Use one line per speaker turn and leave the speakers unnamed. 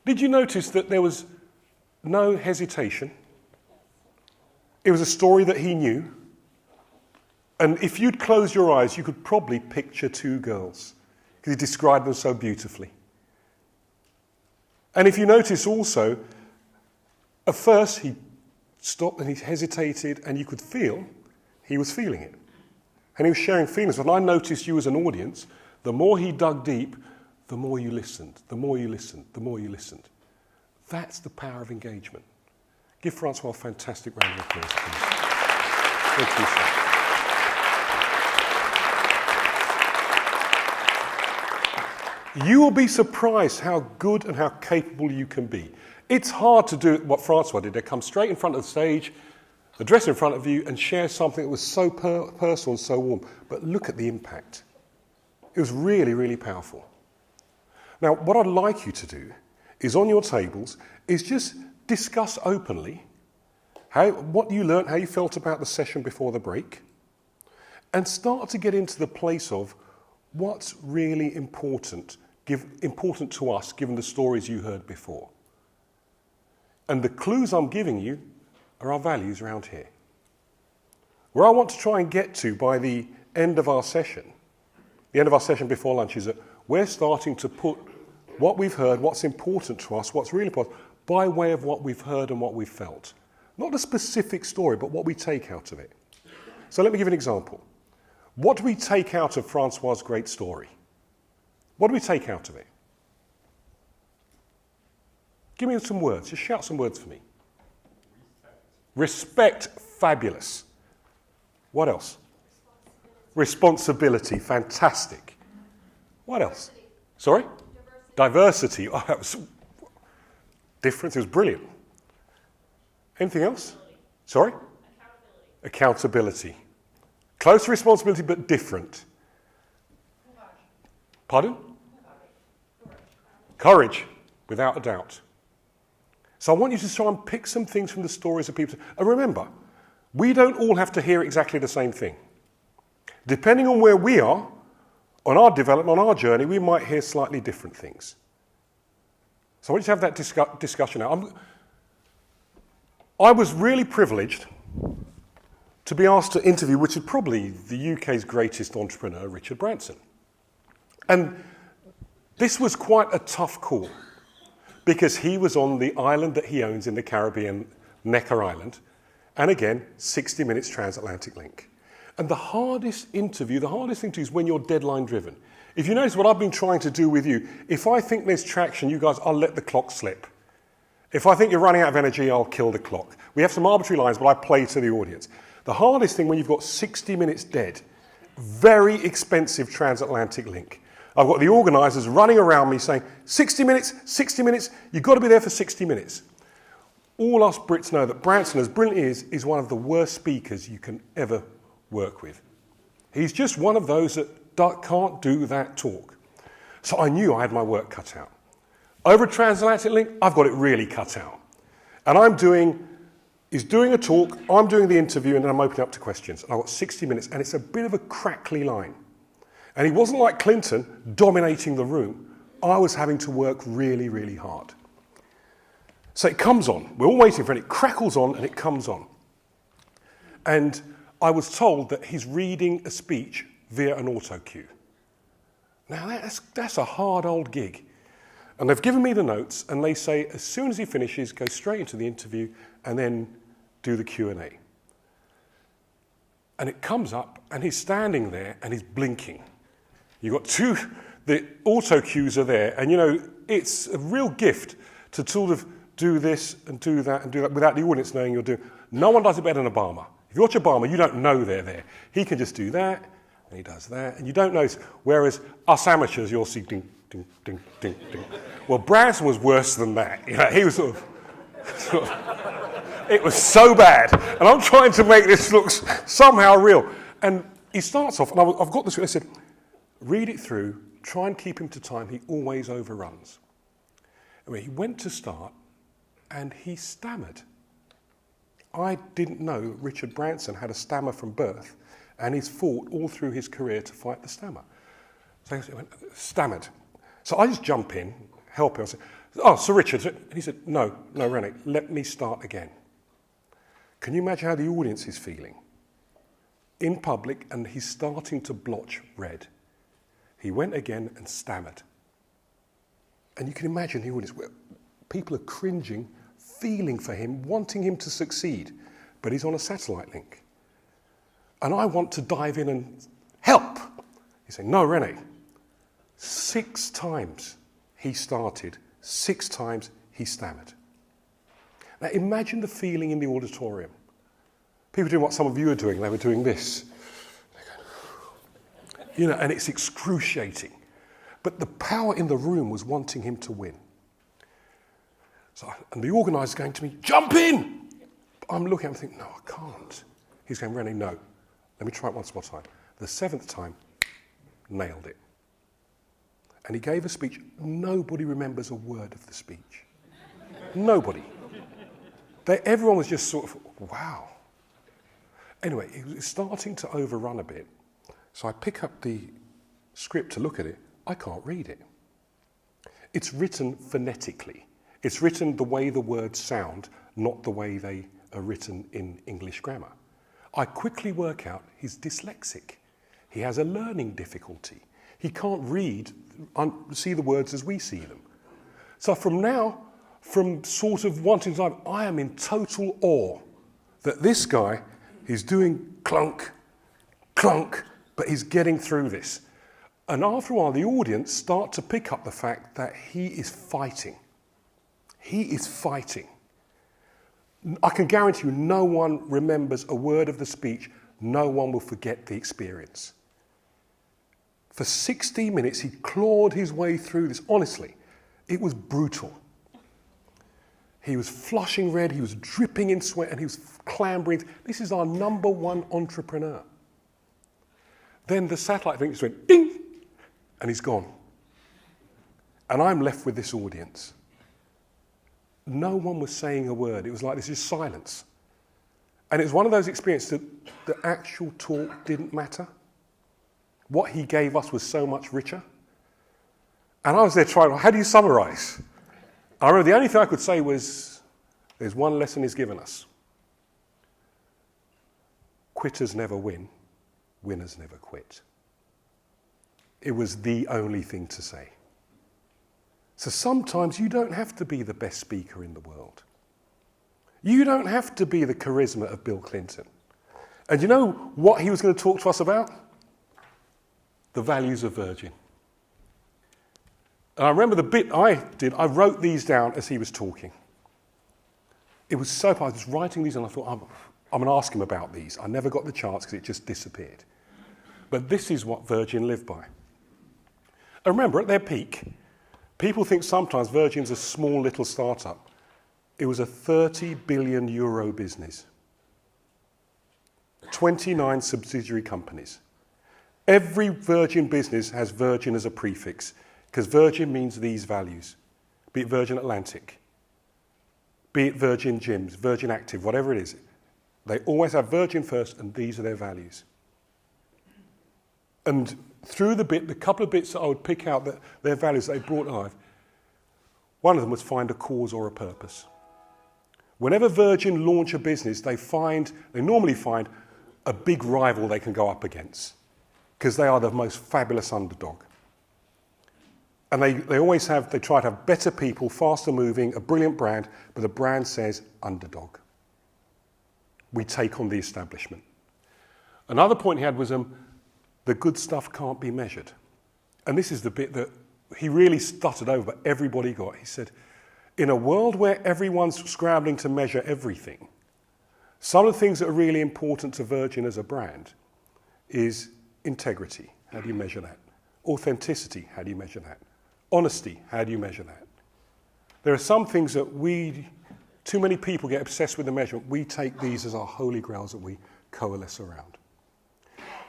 Did you notice that there was no hesitation? It was a story that he knew. And if you'd close your eyes, you could probably picture two girls, because he described them so beautifully. And if you notice also, at first he stopped and he hesitated, and you could feel he was feeling it. And he was sharing feelings. When I noticed you as an audience, the more he dug deep, the more you listened, the more you listened, the more you listened. That's the power of engagement. Give Francois a fantastic round of applause, please. Thank you, sir. You will be surprised how good and how capable you can be. It's hard to do what Francois did. They come straight in front of the stage, address in front of you, and share something that was so personal and so warm. But look at the impact. It was really, really powerful. Now, what I'd like you to do is on your tables is just discuss openly what you learnt, how you felt about the session before the break, and start to get into the place of what's really important to us given the stories you heard before. And the clues I'm giving you are our values around here. Where I want to try and get to by the end of our session, the end of our session before lunch, is that we're starting to put what we've heard, what's important to us, what's really important, by way of what we've heard and what we've felt. Not a specific story, but what we take out of it. So let me give you an example. What do we take out of Francois' great story? What do we take out of it? Give me some words. Just shout some words for me. Respect. Fabulous. What else? Responsibility. Fantastic. What else? Sorry? Diversity. Oh, that was different. It was brilliant. Anything else? Sorry? Accountability. Close responsibility, but different. Pardon? Courage, without a doubt. So I want you to try and pick some things from the stories of people. And remember, we don't all have to hear exactly the same thing. Depending on where we are, on our development, on our journey, we might hear slightly different things. So I want you to have that discussion now. I was really privileged to be asked to interview, which is probably the UK's greatest entrepreneur, Richard Branson. And this was quite a tough call, because he was on the island that he owns in the Caribbean, Necker Island, and again, 60 minutes transatlantic link. And the hardest thing to do is when you're deadline driven. If you notice what I've been trying to do with you, if I think there's traction, you guys, I'll let the clock slip. If I think you're running out of energy, I'll kill the clock. We have some arbitrary lines, but I play to the audience. The hardest thing when you've got 60 minutes dead, very expensive transatlantic link. I've got the organisers running around me saying, 60 minutes, you've got to be there for 60 minutes. All us Brits know that Branson, as brilliant as he is one of the worst speakers you can ever work with. He's just one of those that can't do that talk. So I knew I had my work cut out. Over a transatlantic link, I've got it really cut out. And he's doing a talk, I'm doing the interview, and then I'm opening up to questions. And I've got 60 minutes, and it's a bit of a crackly line. And he wasn't like Clinton, dominating the room. I was having to work really, really hard. So it comes on. We're all waiting for it. It crackles on, and it comes on. And I was told that he's reading a speech via an auto cue. Now, that's a hard old gig. And they've given me the notes, and they say, as soon as he finishes, go straight into the interview, and then do the Q&A. And it comes up, and he's standing there, and he's blinking. You've got the auto cues are there, and it's a real gift to sort of do this and do that without the audience knowing you're doing. No one does it better than Obama. If you watch Obama, you don't know they're there. He can just do that, and he does that, and you don't notice. Whereas us amateurs, you'll see ding, ding, ding, ding, ding. Well, Branson was worse than that. He was sort of it was so bad. And I'm trying to make this look somehow real. And he starts off, and I've got this, I said, read it through, try and keep him to time. He always overruns. Anyway, he went to start, and he stammered. I didn't know Richard Branson had a stammer from birth, and he's fought all through his career to fight the stammer. So he went, stammered. So I just jump in, help him. I said, Oh, Sir Richard. And he said, no, Rennie, let me start again. Can you imagine how the audience is feeling? In public, and he's starting to blotch red. He went again and stammered. And you can imagine the audience, where people are cringing, feeling for him, wanting him to succeed. But he's on a satellite link. And I want to dive in and help. He's saying, no, Rennie. 6 times he started, 6 times he stammered. Now imagine the feeling in the auditorium. People doing what some of you are doing. They were doing this. You know, and it's excruciating. But the power in the room was wanting him to win. And the organiser's going to me, jump in! I'm looking at him thinking, no, I can't. He's going, Rennie, no. Let me try it once more time. The 7th time, nailed it. And he gave a speech. Nobody remembers a word of the speech. Nobody. Everyone was just sort of, wow. Anyway, it was starting to overrun a bit. So I pick up the script to look at it. I can't read it. It's written phonetically. It's written the way the words sound, not the way they are written in English grammar. I quickly work out he's dyslexic. He has a learning difficulty. He can't read, see the words as we see them. So from sort of wanting to, I am in total awe that this guy is doing clunk, clunk, but he's getting through this. And after a while, the audience start to pick up the fact that he is fighting. He is fighting. I can guarantee you no one remembers a word of the speech. No one will forget the experience. For 60 minutes, he clawed his way through this. Honestly, it was brutal. He was flushing red, he was dripping in sweat, and he was clambering. This is our #1 entrepreneur. Then the satellite thing just went ding, and he's gone. And I'm left with this audience. No one was saying a word. It was like this is silence. And it was one of those experiences that the actual talk didn't matter. What he gave us was so much richer. And I was there trying, how do you summarize? I remember the only thing I could say was, there's one lesson he's given us. Quitters never win, winners never quit. It was the only thing to say. So sometimes you don't have to be the best speaker in the world. You don't have to be the charisma of Bill Clinton. And you know what he was going to talk to us about? The values of Virgin. And I remember the bit I did, I wrote these down as he was talking. It was so I was writing these and I thought, I'm going to ask him about these. I never got the chance because it just disappeared. But this is what Virgin lived by. And remember, at their peak, people think sometimes Virgin's a small little startup. It was a 30 billion euro business. 29 subsidiary companies. Every Virgin business has Virgin as a prefix because Virgin means these values. Be it Virgin Atlantic, be it Virgin Gyms, Virgin Active, whatever it is. They always have Virgin first and these are their values. And through the couple of bits that I would pick out that their values that they brought alive, one of them was find a cause or a purpose. Whenever Virgin launch a business, they normally find a big rival they can go up against because they are the most fabulous underdog. And they try to have better people, faster moving, a brilliant brand, but the brand says underdog. We take on the establishment. Another point he had was the good stuff can't be measured. And this is the bit that he really stuttered over, but everybody got. He said, in a world where everyone's scrambling to measure everything, some of the things that are really important to Virgin as a brand is integrity. How do you measure that? Authenticity. How do you measure that? Honesty. How do you measure that? There are some things that too many people get obsessed with the measurement. We take these as our holy grails that we coalesce around.